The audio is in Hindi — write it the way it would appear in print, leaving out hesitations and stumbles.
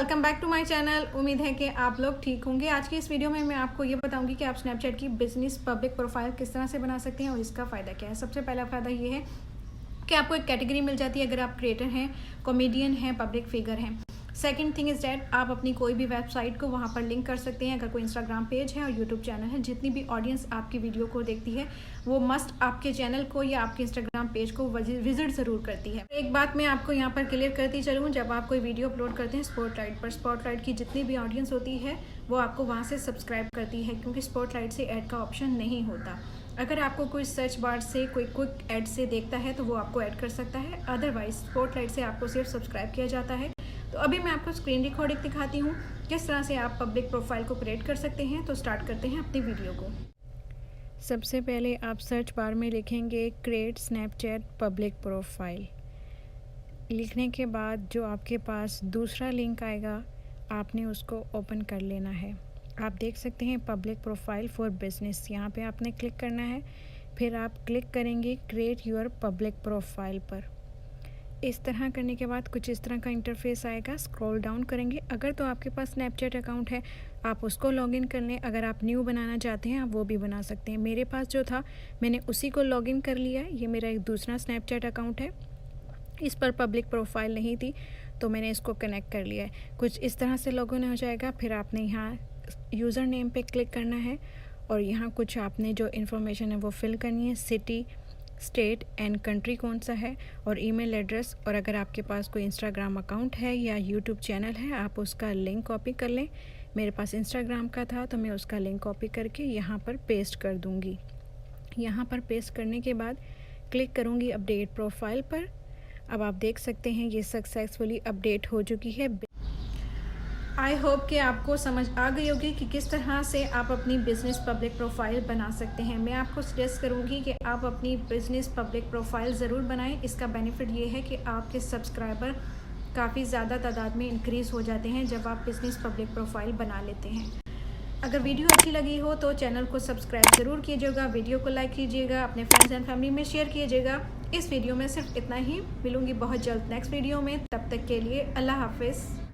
Welcome back to my channel. उम्मीद है कि आप लोग ठीक होंगे। आज की इस वीडियो में मैं आपको ये बताऊंगी कि आप स्नैपचैट की बिजनेस पब्लिक प्रोफाइल किस तरह से बना सकते हैं और इसका फ़ायदा क्या है। सबसे पहला फ़ायदा ये है कि आपको एक कैटेगरी मिल जाती है अगर आप क्रिएटर हैं, कॉमेडियन हैं, पब्लिक फिगर हैं। सेकंड थिंग इज़ डैट आप अपनी कोई भी वेबसाइट को वहाँ पर लिंक कर सकते हैं। अगर कोई इंस्टाग्राम पेज है और यूट्यूब चैनल है, जितनी भी ऑडियंस आपकी वीडियो को देखती है वो मस्ट आपके चैनल को या आपके इंस्टाग्राम पेज को विजिट ज़रूर करती है। एक बात मैं आपको यहाँ पर क्लियर करती चलूँ, जब आप कोई वीडियो अपलोड करते हैं स्पॉटलाइट पर, स्पॉटलाइट की जितनी भी ऑडियंस होती है वो आपको वहाँ से सब्सक्राइब करती है, क्योंकि स्पॉटलाइट से ऐड का ऑप्शन नहीं होता। अगर आपको कोई सर्च बार से कोई क्विक ऐड से देखता है तो वो आपको ऐड कर सकता है, अदरवाइज स्पॉटलाइट से आपको सिर्फ सब्सक्राइब किया जाता है। तो अभी मैं आपको स्क्रीन रिकॉर्डिंग दिखाती हूँ किस तरह से आप पब्लिक प्रोफाइल को क्रिएट कर सकते हैं। तो स्टार्ट करते हैं अपनी वीडियो को। सबसे पहले आप सर्च बार में लिखेंगे क्रिएट स्नैपचैट पब्लिक प्रोफाइल। लिखने के बाद जो आपके पास दूसरा लिंक आएगा आपने उसको ओपन कर लेना है। आप देख सकते हैं पब्लिक प्रोफाइल फॉर बिजनेस, यहाँ पे आपने क्लिक करना है। फिर आप क्लिक करेंगे क्रिएट योर पब्लिक प्रोफाइल पर। इस तरह करने के बाद कुछ इस तरह का इंटरफेस आएगा। स्क्रॉल डाउन करेंगे। अगर तो आपके पास स्नैपचैट अकाउंट है आप उसको लॉगिन कर लें, अगर आप न्यू बनाना चाहते हैं आप वो भी बना सकते हैं। मेरे पास जो था मैंने उसी को लॉगिन कर लिया है। ये मेरा एक दूसरा स्नैपचैट अकाउंट है, इस पर पब्लिक प्रोफाइल नहीं थी तो मैंने इसको कनेक्ट कर लिया है। कुछ इस तरह से लॉगिन हो जाएगा। फिर आपने यहाँ यूज़र नेम पे क्लिक करना है और यहाँ कुछ आपने जो इन्फॉर्मेशन है वो फिल करनी है, सिटी, स्टेट एंड कंट्री कौन सा है और ईमेल एड्रेस। और अगर आपके पास कोई इंस्टाग्राम अकाउंट है या यूट्यूब चैनल है आप उसका लिंक कॉपी कर लें। मेरे पास इंस्टाग्राम का था तो मैं उसका लिंक कॉपी करके यहाँ पर पेस्ट कर दूँगी। यहाँ पर पेस्ट करने के बाद क्लिक करूँगी अपडेट प्रोफाइल पर। अब आप देख सकते हैं ये सक्सेसफुली अपडेट हो चुकी है। आई होप कि आपको समझ आ गई होगी कि किस तरह से आप अपनी बिज़नेस पब्लिक प्रोफाइल बना सकते हैं। मैं आपको सजेस्ट करूंगी कि आप अपनी बिज़नेस पब्लिक प्रोफाइल ज़रूर बनाएं। इसका बेनिफिट ये है कि आपके सब्सक्राइबर काफ़ी ज़्यादा तादाद में इंक्रीज़ हो जाते हैं जब आप बिज़नेस पब्लिक प्रोफाइल बना लेते हैं। अगर वीडियो अच्छी लगी हो तो चैनल को सब्सक्राइब ज़रूर कीजिएगा, वीडियो को लाइक कीजिएगा, अपने फ्रेंड्स एंड फैमिली में शेयर कीजिएगा। इस वीडियो में सिर्फ इतना ही। मिलूंगी बहुत जल्द नेक्स्ट वीडियो में, तब तक के लिए अल्लाह हाफिज़।